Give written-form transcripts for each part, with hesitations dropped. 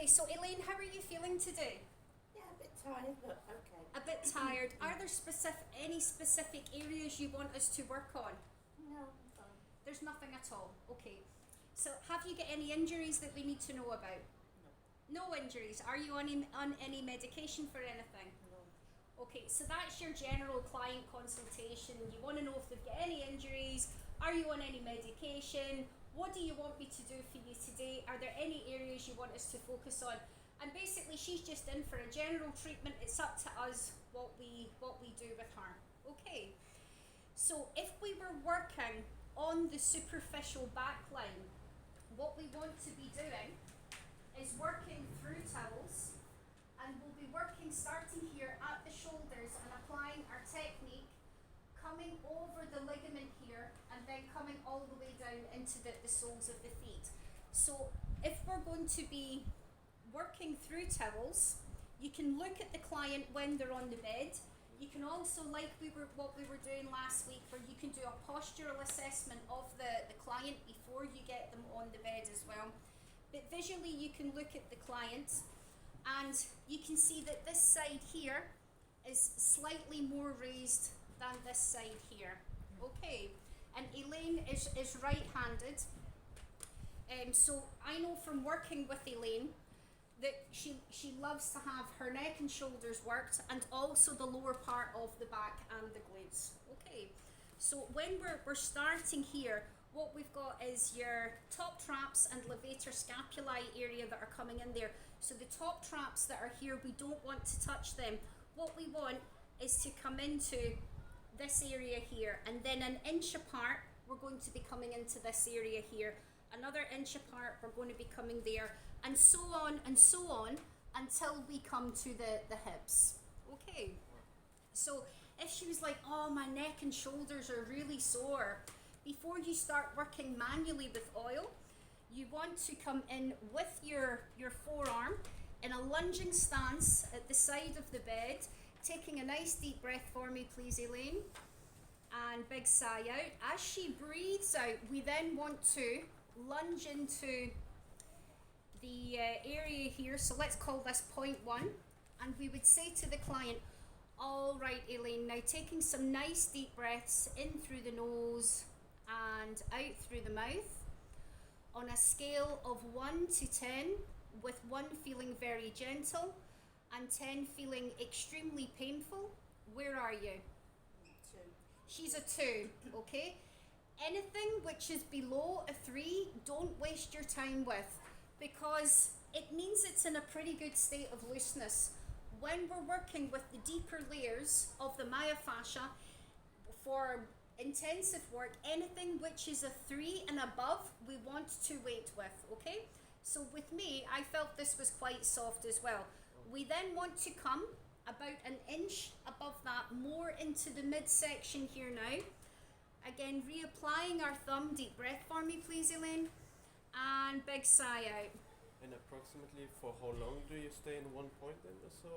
Okay, so Elaine, how are you feeling today? Yeah, a bit tired, but okay. A bit tired. Are there any specific areas you want us to work on? No, I'm fine. There's nothing at all. Okay. So have you got any injuries that we need to know about? No. No injuries. Are you on any medication for anything? No. Okay, so that's your general client consultation. You want to know if they've got any injuries. Are you on any medication? What do you want me to do for you today? Are there any areas you want us to focus on? And basically she's just in for a general treatment. It's up to us what we do with her. Okay. So if we were working on the superficial back line, what we want to be doing is working through towels, and we'll be working starting here at the shoulders and applying our technique, coming over the ligament here and then coming all the way down into the soles of the feet. So if we're going to be working through towels, you can look at the client when they're on the bed. You can also, like what we were doing last week, where you can do a postural assessment of the client before you get them on the bed as well. But visually you can look at the client and you can see that this side here is slightly more raised than this side here. Okay, and Elaine is right-handed. So I know from working with Elaine that she loves to have her neck and shoulders worked, and also the lower part of the back and the glutes. Okay, so when we're starting here, what we've got is your top traps and levator scapulae area that are coming in there. So the top traps that are here, we don't want to touch them. What we want is to come into this area here, and then an inch apart we're going to be coming into this area here. Another inch apart we're going to be coming there, and so on until we come to the hips. Okay, so if she was like, oh, my neck and shoulders are really sore, before you start working manually with oil, you want to come in with your forearm in a lunging stance at the side of the bed, taking a nice deep breath for me, please, Elaine, and big sigh out. As she breathes out, we then want to lunge into the area here, so let's call this point 1, and we would say to the client, all right, Elaine, now taking some nice deep breaths in through the nose and out through the mouth on a scale of 1 to 10, with 1 feeling very gentle and 10 feeling extremely painful. Where are you? 2. She's a 2, okay? Anything which is below a 3, don't waste your time with, because it means it's in a pretty good state of looseness. When we're working with the deeper layers of the myofascia for intensive work, anything which is a 3 and above, we want to wait with, okay? So with me, I felt this was quite soft as well. We then want to come about an inch above that, more into the midsection here now. Again, reapplying our thumb. Deep breath for me, please, Elaine. And big sigh out. And approximately for how long do you stay in one point then, or so?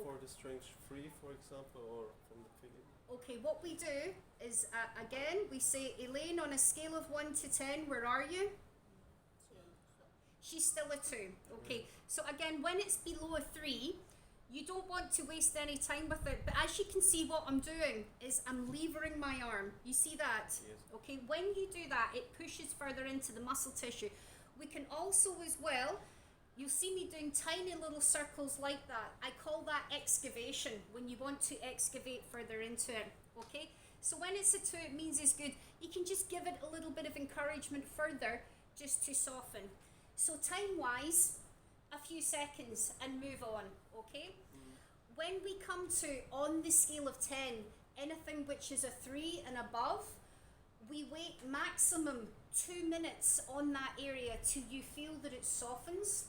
For the strength 3, for example, or from the beginning? Okay, what we do is, again, we say, Elaine, on a scale of 1 to 10, where are you? 2. She's still a 2. Okay, so again, when it's below a 3, you don't want to waste any time with it. But as you can see, what I'm doing is I'm levering my arm. You see that? Yes. Okay, when you do that, it pushes further into the muscle tissue. We can also as well, you'll see me doing tiny little circles like that. I call that excavation, when you want to excavate further into it. Okay, so when it's a 2, it means it's good. You can just give it a little bit of encouragement further, just to soften. So time-wise, a few seconds and move on, okay? When we come to, on the scale of 10, anything which is a 3 and above, we wait maximum 2 minutes on that area till you feel that it softens.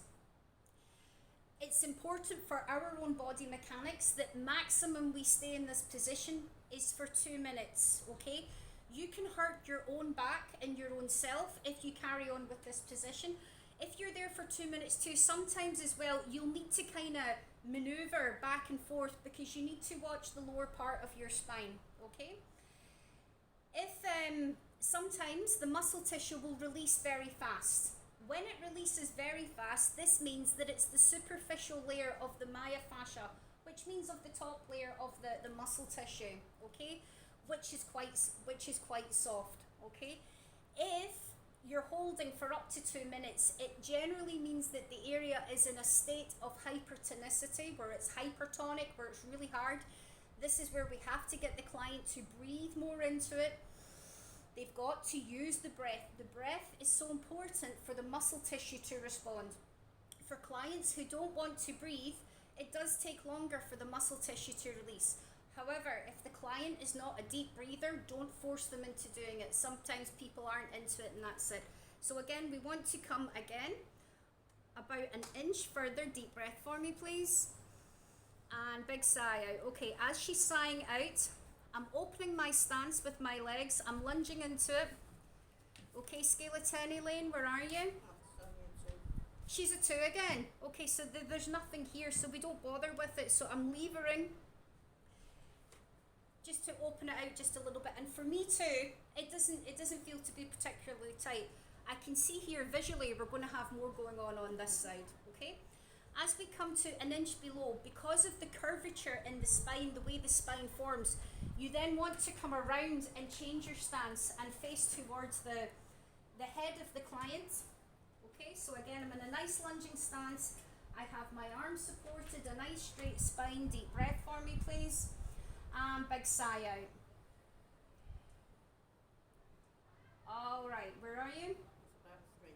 It's important for our own body mechanics that maximum we stay in this position is for 2 minutes, okay? You can hurt your own back and your own self if you carry on with this position. If you're there for 2 minutes too, sometimes as well, you'll need to kind of maneuver back and forth because you need to watch the lower part of your spine, okay? If sometimes the muscle tissue will release very fast. When it releases very fast, this means that it's the superficial layer of the myofascia, which means of the top layer of the muscle tissue, okay, which is quite soft, okay. If you're holding for up to 2 minutes, it generally means that the area is in a state of hypertonicity, where it's hypertonic, where it's really hard. This is where we have to get the client to breathe more into it. They've got to use the breath. The breath is so important for the muscle tissue to respond. For clients who don't want to breathe, it does take longer for the muscle tissue to release. However, if the client is not a deep breather, don't force them into doing it. Sometimes people aren't into it and that's it. So again, we want to come again about an inch further. Deep breath for me, please. And big sigh out. Okay, as she's sighing out, I'm opening my stance with my legs. I'm lunging into it. Okay, scale of 10, Elaine, where are you? She's a 2 again. Okay, so there's nothing here, so we don't bother with it. So I'm levering just to open it out just a little bit. And for me too, it doesn't feel to be particularly tight. I can see here visually we're going to have more going on this side. Okay. As we come to an inch below, because of the curvature in the spine, the way the spine forms, you then want to come around and change your stance and face towards the head of the client. Okay, so again, I'm in a nice lunging stance. I have my arms supported, a nice straight spine. Deep breath for me, please. And big sigh out. All right, where are you? About 3.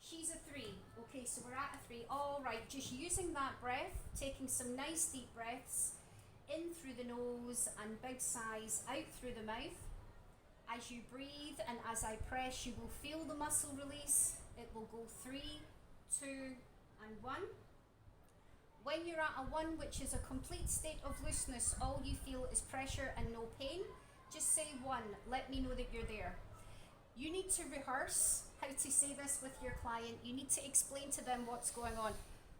She's a 3. Okay, so we're at a 3. All right, just using that breath, taking some nice deep breaths in through the nose and big sighs out through the mouth. As you breathe and as I press, you will feel the muscle release. It will go 3, 2, and 1. When you're at a 1, which is a complete state of looseness, all you feel is pressure and no pain, just say 1. Let me know that you're there. You need to rehearse how to say this with your client. You need to explain to them what's going on.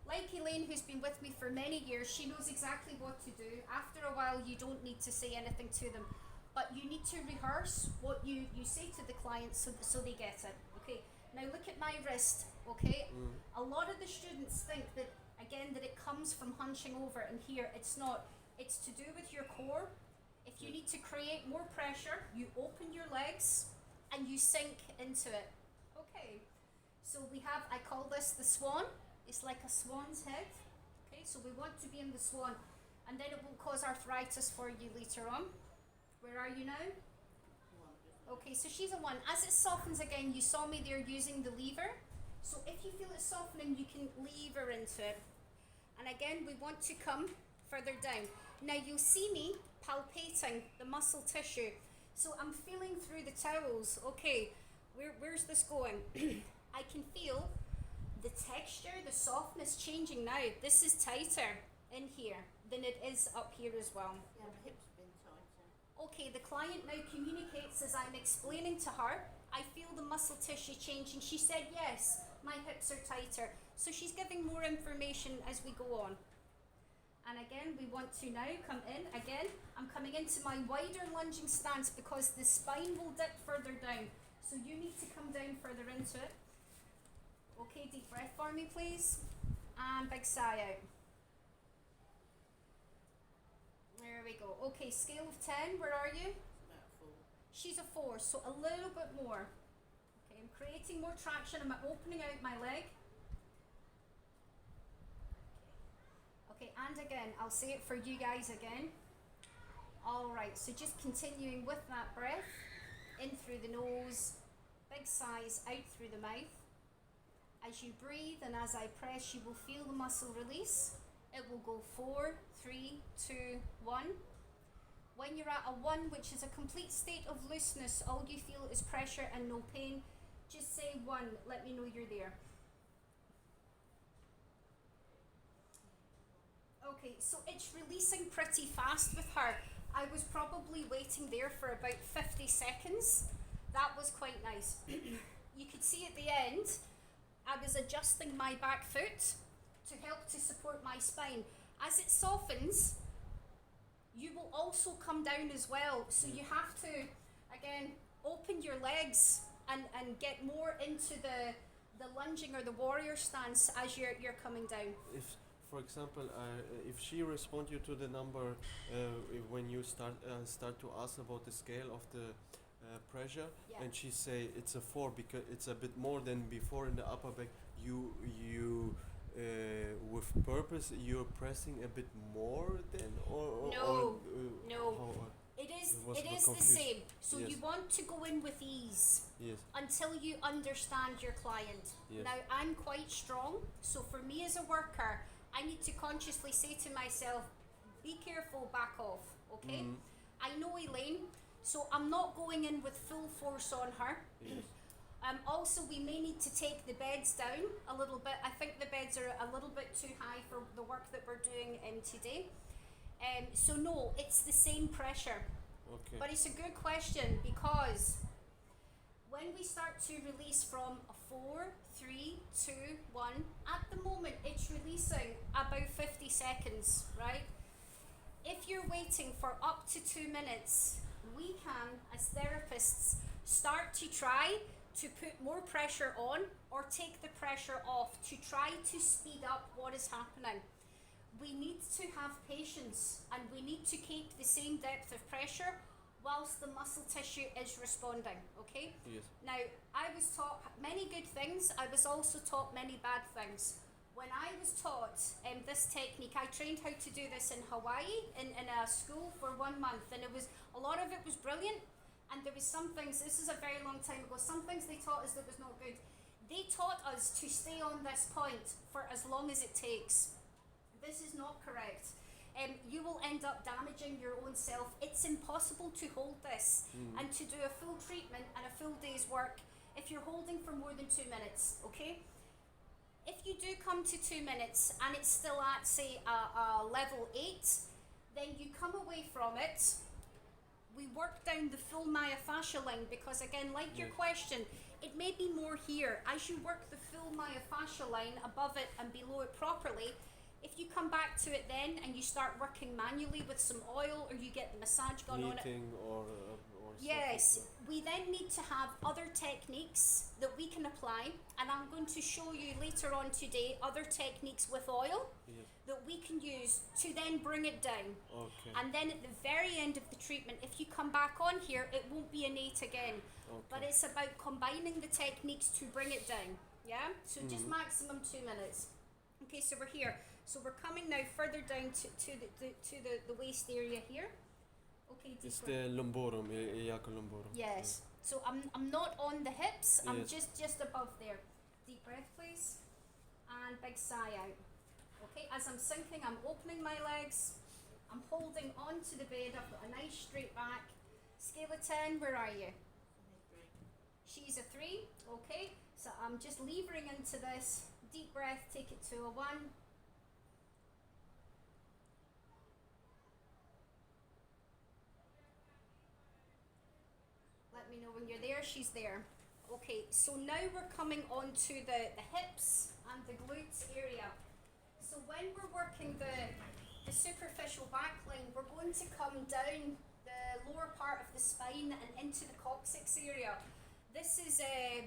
Like Elaine, who's been with me for many years, she knows exactly what to do. After a while, you don't need to say anything to them, but you need to rehearse what you say to the client so they get it. Okay, now look at my wrist, okay? A lot of the students think that, again, that it comes from hunching over, and here it's not. It's to do with your core. If you need to create more pressure, you open your legs and you sink into it. Okay, so we have, I call this the swan. It's like a swan's head. Okay, so we want to be in the swan, and then it will cause arthritis for you later on. Where are you now? 1. Okay, so she's a 1. As it softens again, you saw me there using the lever. So if you feel it softening, you can lever into it. And again, we want to come further down. Now you'll see me palpating the muscle tissue. So I'm feeling through the towels. Okay, where's this going? I can feel the texture, the softness changing now. This is tighter in here than it is up here as well. Yeah, my hips have been tighter. Okay, the client now communicates as I'm explaining to her. I feel the muscle tissue changing. She said, yes, my hips are tighter. So she's giving more information as we go on. And again, we want to now come in. Again, I'm coming into my wider lunging stance because the spine will dip further down. So you need to come down further into it. Okay, deep breath for me, please. And big sigh out. There we go. Okay, scale of 10, where are you? About 4. She's a 4, so a little bit more. Okay, I'm creating more traction. I'm opening out my leg. Okay, and again, I'll say it for you guys again. Alright, so just continuing with that breath. In through the nose, big sighs out through the mouth. As you breathe and as I press, you will feel the muscle release. It will go 4, 3, 2, 1. When you're at a 1, which is a complete state of looseness, all you feel is pressure and no pain, just say 1, let me know you're there. Okay, so it's releasing pretty fast with her. I was probably waiting there for about 50 seconds. That was quite nice. You could see at the end, I was adjusting my back foot to help to support my spine. As it softens, you will also come down as well. So you have to, again, open your legs and get more into the lunging or the warrior stance as you're coming down. If, for example, if she responds you to the number when you start to ask about the scale of the pressure, Yeah. and she say it's a 4 because it's a bit more than before in the upper back, you with purpose you're pressing a bit more than or No, or, no. how, It is was a it bit is the confused. same. So Yes. you want to go in with ease yes until you understand your client. Yes. Now I'm quite strong, so for me as a worker, I need to consciously say to myself, be careful, back off, okay? Mhm. I know Elaine, so I'm not going in with full force on her. yes Also, we may need to take the beds down a little bit. I think the beds are a little bit too high for the work that we're doing today. So no, it's the same pressure. okay But it's a good question because when we start to release from a 4, 3, 2, 1, at the moment it's releasing about 50 seconds, right? If you're waiting for up to 2 minutes, we can, as therapists, start to try to put more pressure on or take the pressure off to try to speed up what is happening. We need to have patience and we need to keep the same depth of pressure whilst the muscle tissue is responding, okay? yes Now, I was taught many good things, I was also taught many bad things. When I was taught this technique, I trained how to do this in Hawaii in a school for 1 month, and a lot of it was brilliant, and there was some things, this is a very long time ago, some things they taught us that was not good. They taught us to stay on this point for as long as it takes. This is not correct. You will end up damaging your own self. It's impossible to hold this and to do a full treatment and a full day's work if you're holding for more than 2 minutes, okay? If you do come to 2 minutes and it's still at, say, a level 8, then you come away from it. We work down the full myofascial line because, again, like your Yes. question, it may be more here. As you work the full myofascial line above it and below it properly, if you come back to it then and you start working manually with some oil or you get the massage gun on it, Kneading or yes, something. we then need to have other techniques that we can apply, and I'm going to show you later on today other techniques with oil Yes. that we can use to then bring it down. Okay. And then at the very end of the treatment, if you come back on here, it won't be an 8 again. Okay. But it's about combining the techniques to bring it down. Yeah? So just maximum 2 minutes. Okay, so we're here. So we're coming now further down to the waist area here. Okay, It's deeper. the lumborum, iliacal lumborum. Yes. So I'm not on the hips. I'm Yes. just above there. Deep breath, please, and big sigh out. Okay. As I'm sinking, I'm opening my legs. I'm holding onto the bed. I've got a nice straight back. Scale of 10. Where are you? She's a 3. Okay. So I'm just levering into this. Deep breath. Take it to a 1. Let me know when you're there. She's there. Okay, so now we're coming on to the hips and the glutes area. So when we're working the superficial back line, we're going to come down the lower part of the spine and into the coccyx area. This is a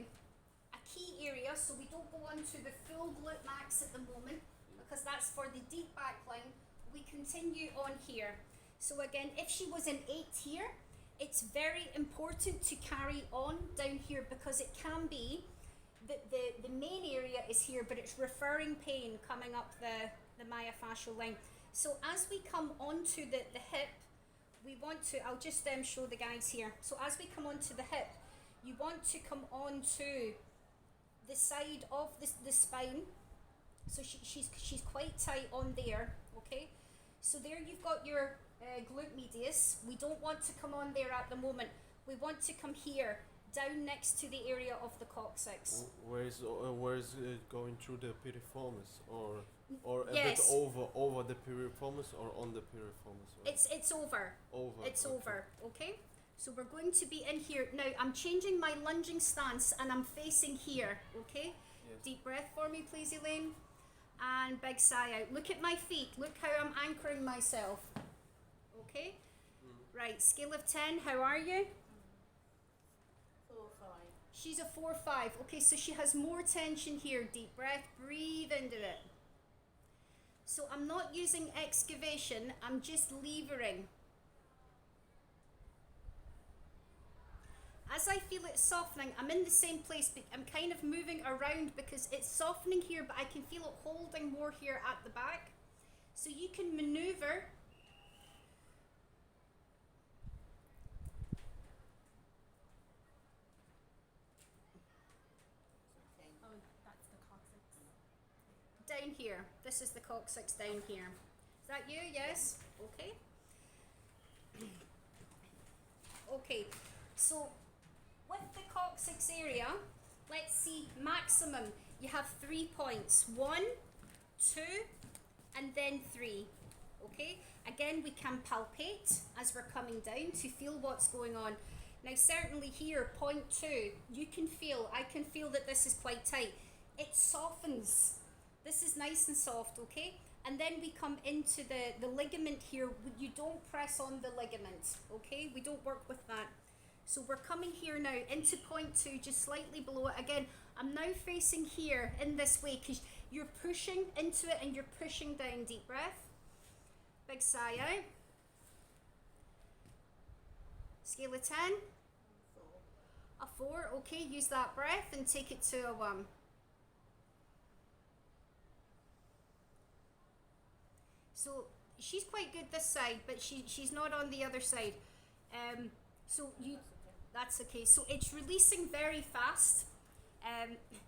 key area, so we don't go on to the full glute max at the moment because that's for the deep back line. We continue on here. So again, if she was an 8 here, it's very important to carry on down here because it can be that the main area is here, but it's referring pain coming up the myofascial line. So as we come onto the hip, we want to, I'll just show the guys here. So as we come onto the hip, you want to come onto the side of the spine. So she's quite tight on there, okay? So there you've got your glute medius. We don't want to come on there at the moment. We want to come here, down next to the area of the coccyx. Where is it going through the piriformis or a Yes. bit over the piriformis or on the piriformis? Or It's over. over. It's okay. over, okay? So we're going to be in here. Now I'm changing my lunging stance and I'm facing here, okay? Yes. Deep breath for me, please, Elaine. And big sigh out. Look at my feet. Look how I'm anchoring myself. Okay? Right, scale of 10, how are you? 4, 5. She's a 4-5. Okay, so she has more tension here. Deep breath, breathe into it. So I'm not using excavation, I'm just levering. As I feel it softening, I'm in the same place, but I'm kind of moving around because it's softening here, but I can feel it holding more here at the back. So you can maneuver. Okay. Oh, that's the coccyx. Down here. This is the coccyx down here. Is that you? Yes? Okay. Okay, so with the coccyx area, let's see maximum. You have 3 points. 1, 2, and then 3. Okay? Again, we can palpate as we're coming down to feel what's going on. Now, certainly here, point 2, you can feel, I can feel that this is quite tight. It softens. This is nice and soft, okay? And then we come into the ligament here. You don't press on the ligament, okay? We don't work with that. So we're coming here now into point 2, just slightly below it. Again, I'm now facing here in this way because you're pushing into it and you're pushing down. Deep breath. Big sigh out. Scale of 10. 4. A 4, okay, use that breath and take it to a 1. So she's quite good this side, but she's not on the other side. That's okay. So it's releasing very fast.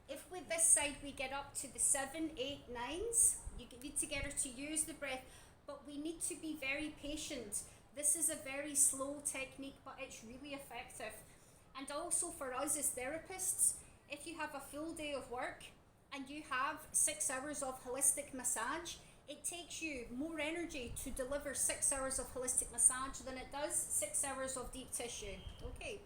If with this side we get up to the 7, 8, 9s, you need to get her to use the breath, but we need to be very patient. This is a very slow technique, but it's really effective. And also for us as therapists, if you have a full day of work and you have 6 hours of holistic massage, it takes you more energy to deliver 6 hours of holistic massage than it does 6 hours of deep tissue. Okay,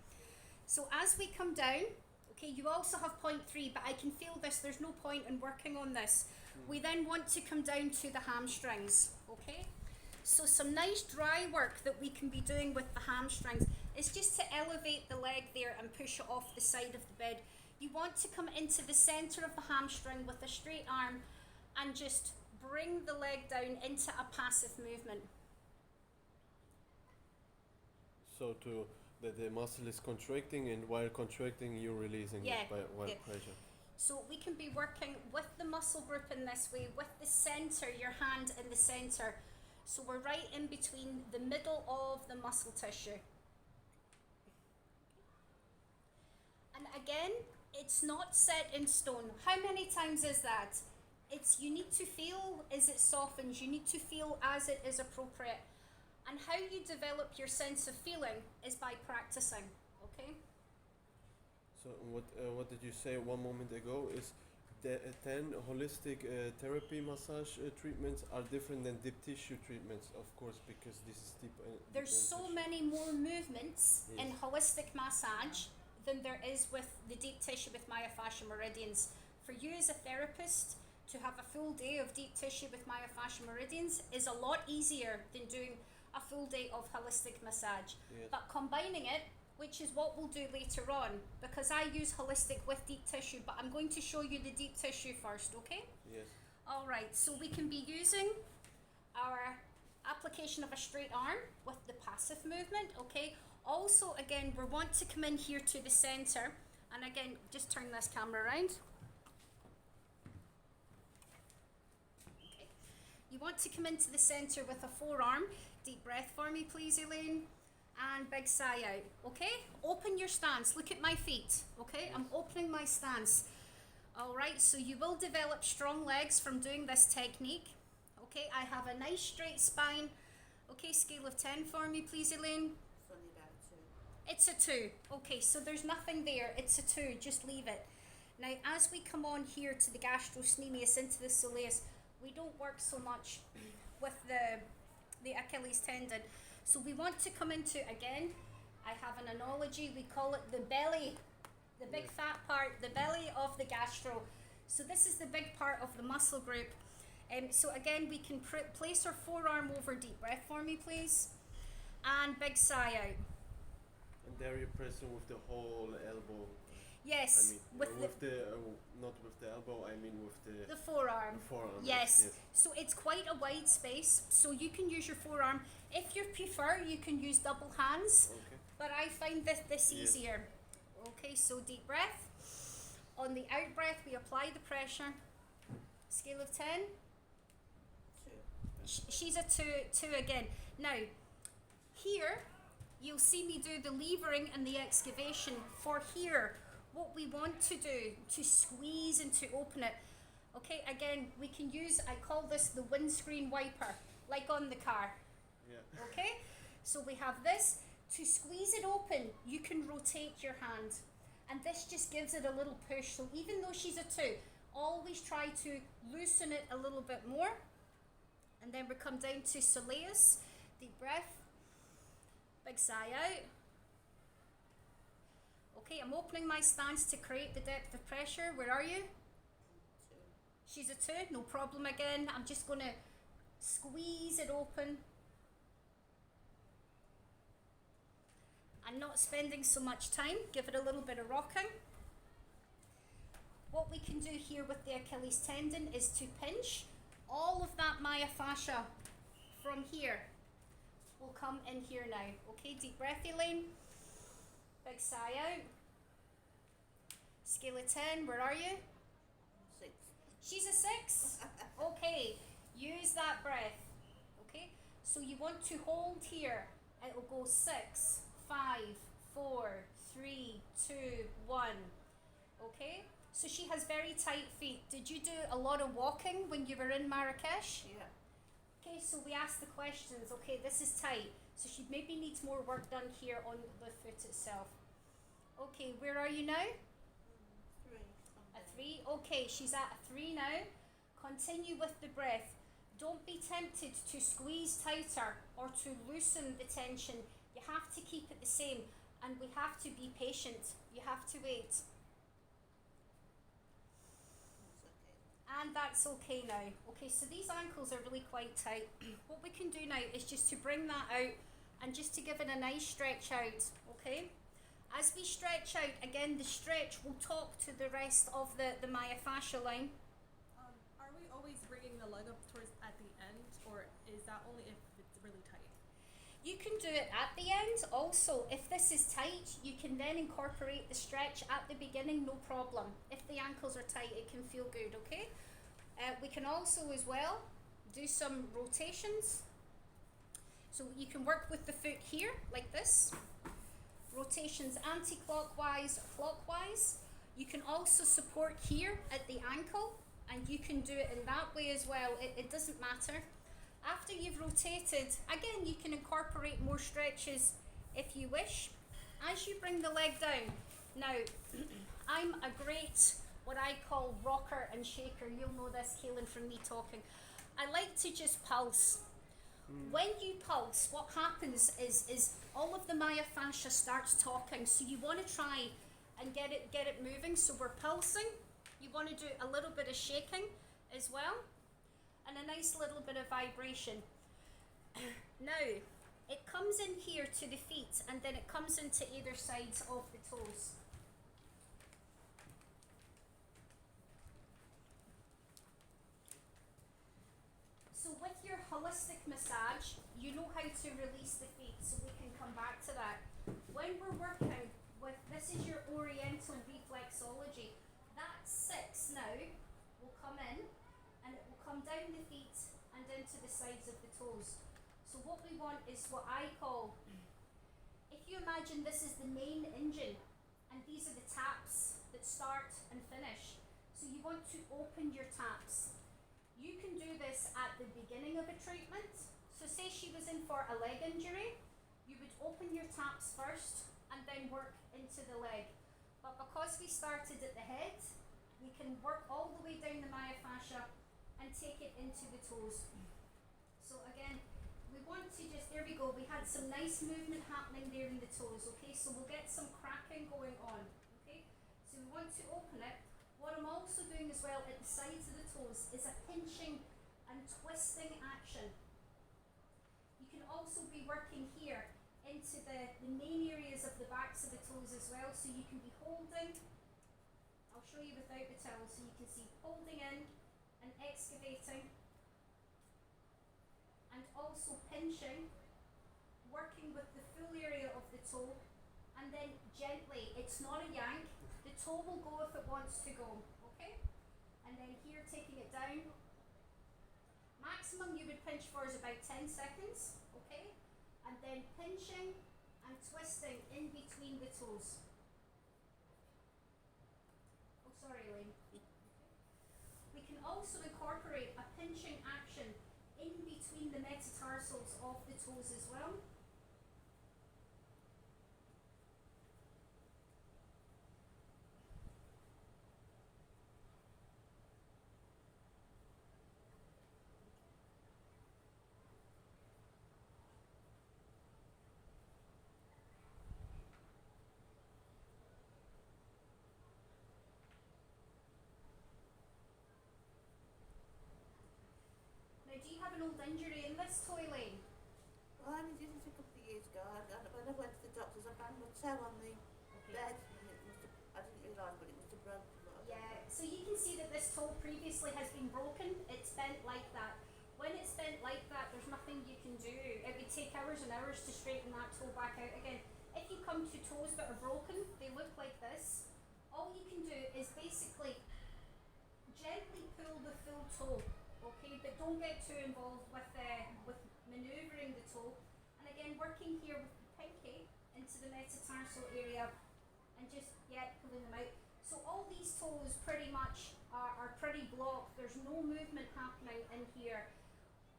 so as we come down, okay, you also have point 3, but I can feel this, there's no point in working on this. We then want to come down to the hamstrings, okay? So some nice dry work that we can be doing with the hamstrings is just to elevate the leg there and push it off the side of the bed. You want to come into the center of the hamstring with a straight arm and just bring the leg down into a passive movement. So the muscle is contracting, and while contracting you're releasing it by pressure. So we can be working with the muscle group in this way, with the center, your hand in the center. So we're right in between the middle of the muscle tissue. And again, it's not set in stone. How many times is that? You need to feel as it softens, you need to feel as it is appropriate. And how you develop your sense of feeling is by practicing, okay? So what did you say one moment ago is the 10 holistic therapy massage treatments are different than deep tissue treatments, of course, because this is deep. There's so many more movements in holistic massage than there is with the deep tissue with Myofascial Meridians. For you as a therapist, to have a full day of deep tissue with Myofascial Meridians is a lot easier than doing a full day of holistic massage. Yes. But combining it, which is what we'll do later on, because I use holistic with deep tissue, but I'm going to show you the deep tissue first, okay? Yes. Alright, so we can be using our application of a straight arm with the passive movement, okay? Also, again, we want to come in here to the center, and again, just turn this camera around. You want to come into the center with a forearm. Deep breath for me, please, Elaine. And big sigh out, okay? Open your stance. Look at my feet, okay? I'm opening my stance. All right, so you will develop strong legs from doing this technique. Okay, I have a nice straight spine. Okay, scale of 10 for me, please, Elaine. It's only about a 2. It's a 2. Okay, so there's nothing there. It's a 2. Just leave it. Now, as we come on here to the gastrocnemius, into the soleus, we don't work so much with the Achilles tendon. So we want to come into, again, I have an analogy, we call it the belly, the big fat part, the belly of the gastro. So this is the big part of the muscle group. So again, we can place our forearm over. Deep breath for me, please. And big sigh out. And there you're pressing with the whole elbow. Yes, with the not with the elbow. I mean with the forearm. the forearm. Yes. So it's quite a wide space. So you can use your forearm. If you prefer, you can use double hands. Okay. But I find this Yes. easier. Okay, so deep breath. On the out breath, we apply the pressure. Scale of 10. 2. She's a two again. Now, here, you'll see me do the levering and the excavation. For here, what we want to do, to squeeze and to open it. Okay, again, we can use, I call this the windscreen wiper, like on the car. Yeah. Okay, so we have this. To squeeze it open, you can rotate your hand. And this just gives it a little push. So even though she's a 2, always try to loosen it a little bit more. And then we come down to soleus. Deep breath. Big sigh out. Okay, I'm opening my stance to create the depth of pressure. Where are you? 2. She's a 2, no problem again. I'm just going to squeeze it open. I'm not spending so much time. Give it a little bit of rocking. What we can do here with the Achilles tendon is to pinch. All of that myofascia from here will come in here now. Okay, deep breath, Elaine. Big sigh out. Scale of 10, where are you? 6. She's a 6. Okay, use that breath. Okay, so you want to hold here. It will go 6, 5, 4, 3, 2, 1. Okay, so she has very tight feet. Did you do a lot of walking when you were in Marrakesh? Yeah. Okay, so we asked the questions. Okay, this is tight. So she maybe needs more work done here on the foot itself. Okay, where are you now? 3. A 3. Okay, she's at a 3 now. Continue with the breath. Don't be tempted to squeeze tighter or to loosen the tension. You have to keep it the same, and we have to be patient. You have to wait. And that's okay now. Okay, so these ankles are really quite tight. What we can do now is just to bring that out and just to give it a nice stretch out, okay? As we stretch out, again, the stretch will talk to the rest of the myofascial line. Are we always bringing the leg up towards at the end, or is that only if it's really tight? You can do it at the end. Also, if this is tight, you can then incorporate the stretch at the beginning, no problem. If the ankles are tight, it can feel good, okay? We can also as well do some rotations. So you can work with the foot here, like this. Rotations anti-clockwise or clockwise. You can also support here at the ankle, and you can do it in that way as well. It doesn't matter. After you've rotated, again, you can incorporate more stretches if you wish. As you bring the leg down, now, I'm a great, what I call rocker and shaker. You'll know this, Kaylin, from me talking. I like to just pulse. When you pulse, what happens is all of the myofascia starts talking. So you want to try and get it moving. So we're pulsing. You want to do a little bit of shaking as well, and a nice little bit of vibration. Now, it comes in here to the feet, and then it comes into either sides of the toes. So with your holistic massage, you know how to release the feet, so we can come back to that. When we're working with, this is your oriental reflexology, that 6 now will come in, and it will come down the feet and into the sides of the toes. So what we want is what I call, if you imagine this is the main engine, and these are the taps that start and finish. So you want to open your taps. You can do this at the beginning of a treatment. So say she was in for a leg injury, you would open your taps first and then work into the leg. But because we started at the head, we can work all the way down the myofascia and take it into the toes. So again, we want to just, there we go, we had some nice movement happening there in the toes, okay? So we'll get some cracking going on, okay? So we want to open it. What I'm also doing as well at the sides of the toes is a pinching and twisting action. You can also be working here into the main areas of the backs of the toes as well, so you can be holding show you without the towel so you can see holding in and excavating, and also pinching, working with the full area of the toe, and then gently, it's not a yank, the toe will go if it wants to go, okay? And then here taking it down, maximum you would pinch for is about 10 seconds, okay? And then pinching and twisting in between the toes. Oh, sorry, Elaine. We can also incorporate a pinching action in between the metatarsals of the toes as well. Now, do you have an old injury in this toe, Elaine? Well, I only did it a couple of years ago. When I went to the doctors, I found my toe on the bed, and it must have, I didn't realise, but it must have broken. Yeah, so you can see that this toe previously has been broken. It's bent like that. When it's bent like that, there's nothing you can do. It would take hours and hours to straighten that toe back out again. If you come to toes that are broken, they look like this. All you can do is basically gently pull the full toe, okay? But don't get too involved with manoeuvring the toe. And again, working here with the pinky into the metatarsal area and just, pulling them out. So all these toes pretty much are pretty blocked. There's no movement happening in here.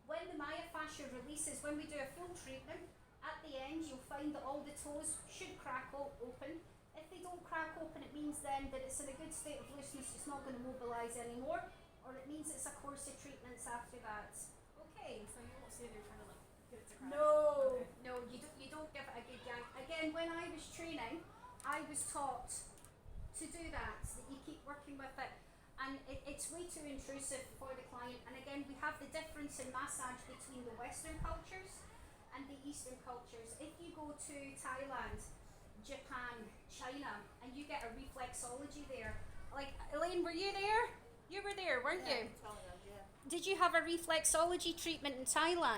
When the myofascia releases, when we do a full treatment, at the end you'll find that all the toes should crack open. If they don't crack open, it means then that it's in a good state of looseness, it's not going to mobilise anymore, or it means it's a course of treatments after that. Okay. So you won't see it, you're trying to like get it to crack. No, Okay. no, you don't give it a good yank. Again, when I was training, I was taught to do that, so that you keep working with it. And it's way too intrusive for the client. And again, we have the difference in massage between the Western cultures and the Eastern cultures. If you go to Thailand, Japan, China, and you get a reflexology there, like Elaine, were you there? You were there, weren't you? Thailand, yeah. Did you have a reflexology treatment in Thailand?